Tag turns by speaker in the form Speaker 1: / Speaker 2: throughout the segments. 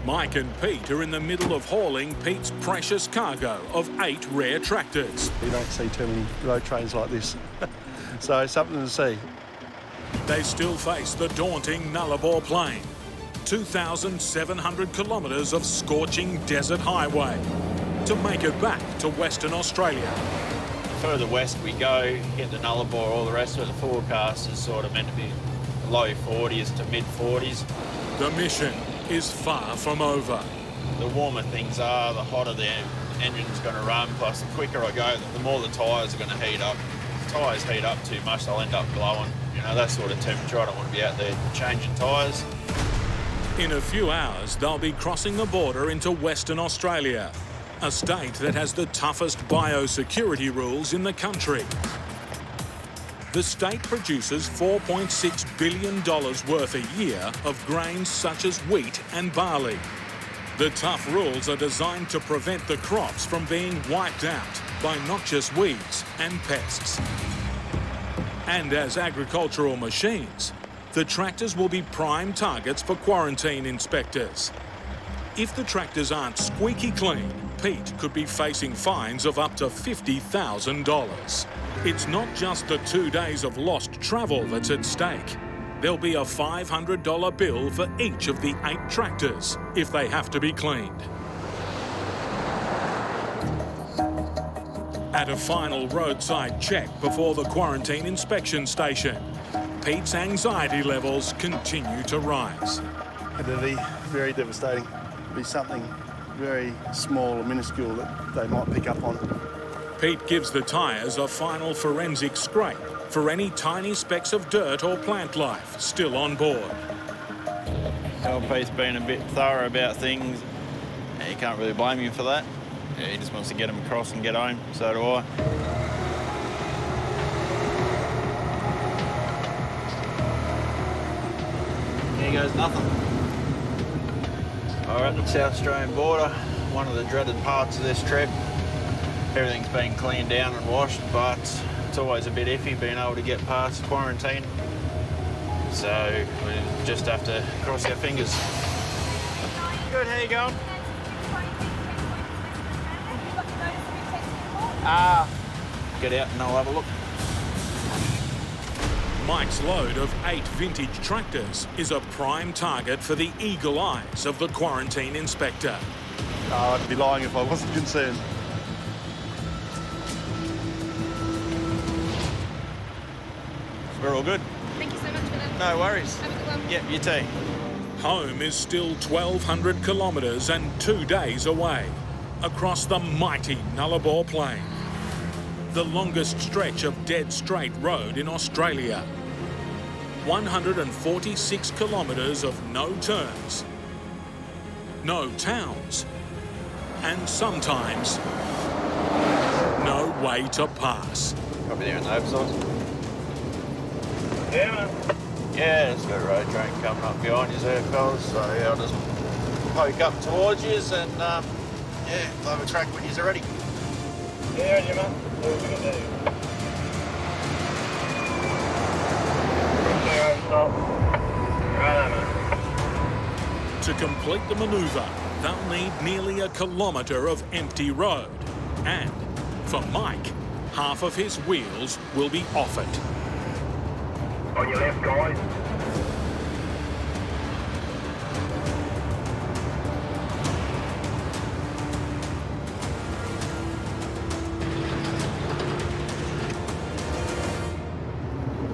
Speaker 1: Mike and Pete are in the middle of hauling Pete's precious cargo of 8 rare tractors.
Speaker 2: You don't see too many road trains like this, so it's something to see.
Speaker 1: They still face the daunting Nullarbor Plain, 2,700 kilometres of scorching desert highway to make it back to Western Australia.
Speaker 3: Further west we go, hit the Nullarbor, all the rest of the forecast is sort of meant to be low 40s to mid 40s.
Speaker 1: The mission is far from over.
Speaker 3: The warmer things are, the hotter the engine's going to run, plus the quicker I go, the more the tyres are going to heat up. If the tyres heat up too much, they'll end up blowing. You know, that sort of temperature, I don't want to be out there changing tyres.
Speaker 1: In a few hours, they'll be crossing the border into Western Australia, a state that has the toughest biosecurity rules in the country. The state produces $4.6 billion worth a year of grains such as wheat and barley. The tough rules are designed to prevent the crops from being wiped out by noxious weeds and pests. And as agricultural machines, the tractors will be prime targets for quarantine inspectors. If the tractors aren't squeaky clean, Pete could be facing fines of up to $50,000. It's not just the 2 days of lost travel that's at stake. There'll be a $500 bill for each of the 8 tractors if they have to be cleaned. At a final roadside check before the quarantine inspection station, Pete's anxiety levels continue to rise.
Speaker 2: It'll be very devastating. It'll be something very small or minuscule that they might pick up on.
Speaker 1: Pete gives the tyres a final forensic scrape for any tiny specks of dirt or plant life still on board.
Speaker 3: Well, Pete's been a bit thorough about things. You can't really blame him for that. Yeah, he just wants to get them across and get home, so do I. Here goes nothing. We're at the South Australian border, one of the dreaded parts of this trip. Everything's been cleaned down and washed, but it's always a bit iffy being able to get past quarantine. So we just have to cross our fingers. Good, how you going? Get out and I'll have a look.
Speaker 1: Mike's load of 8 vintage tractors is a prime target for the eagle eyes of the quarantine inspector.
Speaker 2: I'd be lying if I wasn't concerned.
Speaker 3: We're all good.
Speaker 4: Thank you so much for that.
Speaker 3: No worries.
Speaker 4: Have a good one.
Speaker 3: Yep, you too.
Speaker 1: Home is still 1,200 kilometres and 2 days away, across the mighty Nullarbor Plain, the longest stretch of dead straight road in Australia. 146 kilometres of no turns, no towns, and sometimes no way to pass.
Speaker 3: Probably there on the oversize.
Speaker 5: Yeah, man.
Speaker 3: Yeah, there's got a road train coming up behind you there, fellas, so yeah, I'll just poke up towards you and yeah, we'll have a track when you're ready.
Speaker 5: Yeah, you man. Do what we can do. Right, man.
Speaker 1: To complete the manoeuvre, they'll need nearly a kilometre of empty road. And, for Mike, half of his wheels will be off it.
Speaker 5: On your left, guys.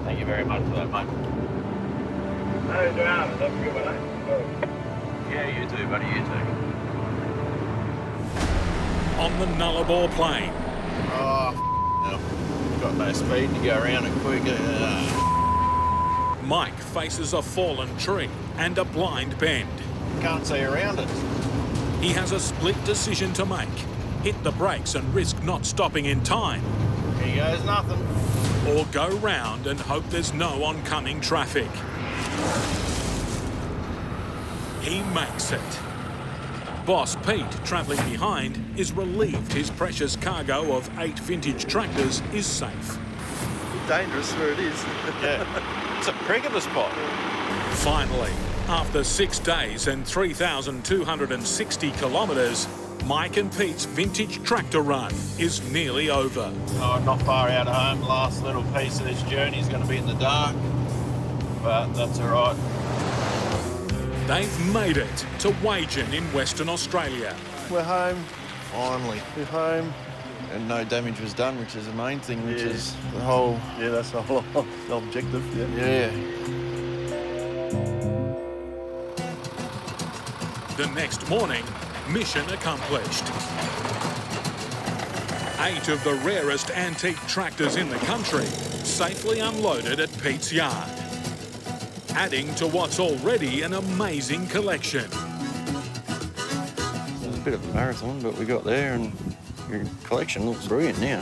Speaker 3: Thank you very much for that, mate.
Speaker 5: No dramas. Have a good one, eh?
Speaker 3: Yeah, you too, buddy, you too.
Speaker 1: On the Nullarbor Plain,
Speaker 3: Oh, got no speed to go around it quick.
Speaker 1: Mike faces a fallen tree and a blind bend.
Speaker 3: Can't see around it.
Speaker 1: He has a split decision to make. Hit the brakes and risk not stopping in time,
Speaker 3: Here goes nothing.
Speaker 1: or go round and hope there's no oncoming traffic. He makes it. Boss Pete, travelling behind, is relieved his precious cargo of 8 vintage tractors is safe.
Speaker 2: Dangerous where it is.
Speaker 3: Yeah, it's a prick of a spot.
Speaker 1: Finally, After 6 days and 3,260 kilometres, Mike and Pete's vintage tractor run is nearly over.
Speaker 3: Oh, not far out of home. The last little piece of this journey is going to be in the dark, but that's all right.
Speaker 1: They've made it to Wagen in Western Australia.
Speaker 2: We're home.
Speaker 3: Finally.
Speaker 2: We're home.
Speaker 3: And no damage was done, which is the main thing, which
Speaker 2: Yeah.
Speaker 3: is the whole...
Speaker 2: Yeah, that's the whole objective. Yeah.
Speaker 3: Yeah.
Speaker 1: The next morning, mission accomplished. 8 of the rarest antique tractors in the country safely unloaded at Pete's yard, adding to what's already an amazing collection.
Speaker 3: It was a bit of a marathon, but we got there and your collection looks brilliant now.